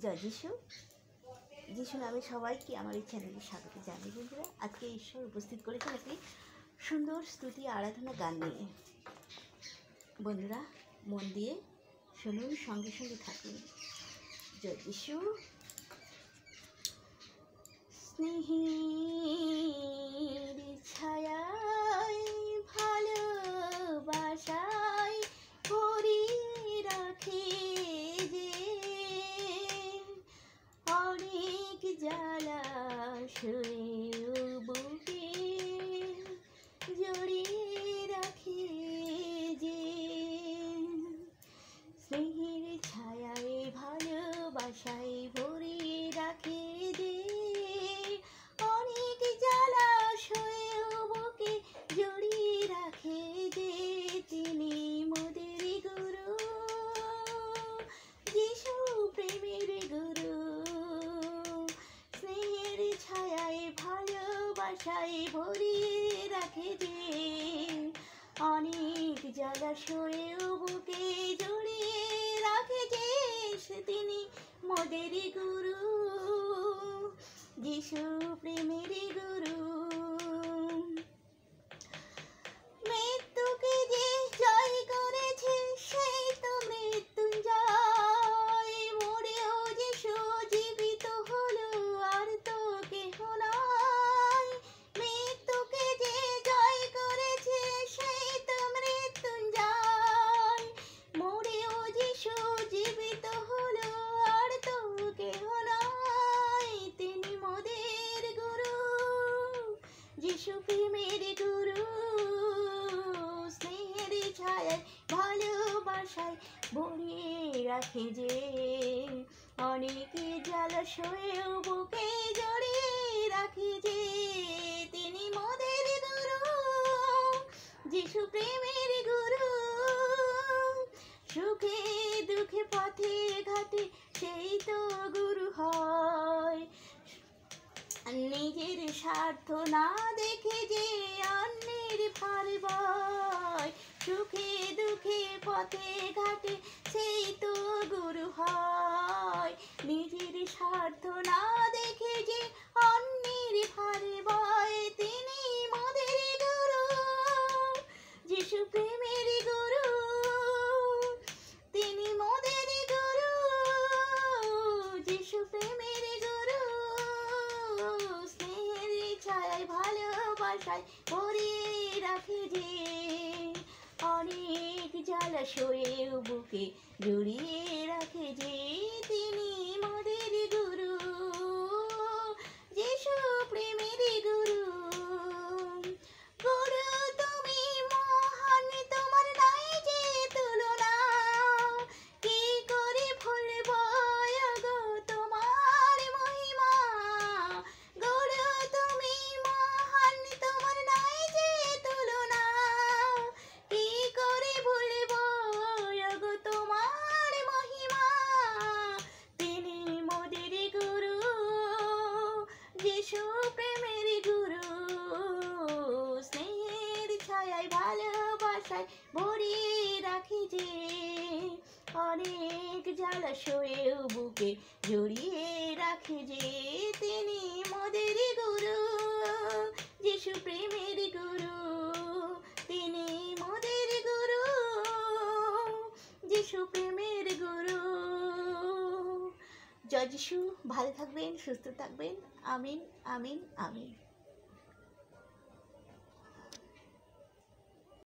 জয় যিশু। যিশু নামে সবাইকে আমার এই চ্যানেলে স্বাগত জানাই। বন্ধুরা, আজকে ঈশ্বর উপস্থিত করেছেন একটি সুন্দর স্তুতি আরাধনা গান নিয়ে। বন্ধুরা, মন দিয়ে শুনুন, সঙ্গে সঙ্গে থাকুন। জয় যিশু। স্নেহের ছায়ায় ভালোবাসায় ভরে রাখে যে অনেক জলাশয়ে বুকে জড়িয়ে রাখে যে স্নেহের ছায়ায় ভালোবাসায় ভরে রাখে যে অনেক জলাশয়ে বুকে জড়িয়ে রাখে যে তিনি মোদের গুরু, যিশু প্রেমের গুরু। স্নেহের ছায়ায় ভালোবাসায় ভরিয়ে রাখে যে অনেক জলাশয়ে বুকে জড়িয়ে রাখে যে তিনি মোদের গুরু, যিশু প্রেমের গুরু। মৃত্যুকে যে জয় করেছে সেই তো মৃত্যুঞ্জয়, মরেও যিশু জীবিত হলো আর তো কেহ নাই। মৃত্যুকে যে জয় করেছে সেই তো মৃত্যুঞ্জয়, মরেও যিশু জীবিত হলো আর তো কেহ নাই। তিনি মোদের গুরু, যিশু প্রেমের গুরু। স্নেহের ছায়ায় ভালোবাসায় ভরিয়ে রাখে যে অনেক জলাশয়ে বুকে জড়িয়ে রাখে যে তিনি মোদের গুরু, যিশু প্রেমের গুরু। সুখে দুঃখে পথে ঘাটে সেই তো গুরু হয়, নিজের স্বার্থ না দেখে যে অন্যের ভার বয়। সুখে দুঃখে পথে ঘাটে সেই তো গুরু হয়, নিজের স্বার্থ না দেখে যে অন্যের ভার বয়। তিনি মোদের গুরু, যিশু প্রেমের গুরু। তিনি মোদের গুরু, যিশু প্রেমের গুরু। স্নেহের ছায়ায় ভালোবাসায় ভরিয়ে রাখে যে অনেক জলাশয়ে বুকে জড়িয়ে রাখে যে তিনি মোদের গুরু, যিশু প্রেমের গুরু। গুরু তুমি মহান, তোমার নাই যে তুলনা, কি করে ভুলব গো তোমার মহিমা। গুরু তুমি মহান, তোমার নাই যে তুলনা, কি করে ভুলব গো তোমার মহিমা। তিনি মোদের গুরু, যিশু প্রেমের গুরু। স্নেহের ছায়ায় ভালোবাসায় ভরিয়ে রাখে যে অনেক জলাশয়ে বুকে জড়িয়ে রাখে যে তিনি মোদের গুরু, যিশু প্রেমের গুরু। তিনি মোদের গুরু, যিশু প্রেমের গুরু। জয় যিশু। ভালো থাকবেন, সুস্থ থাকবেন। আমিন, আমিন, আমিন।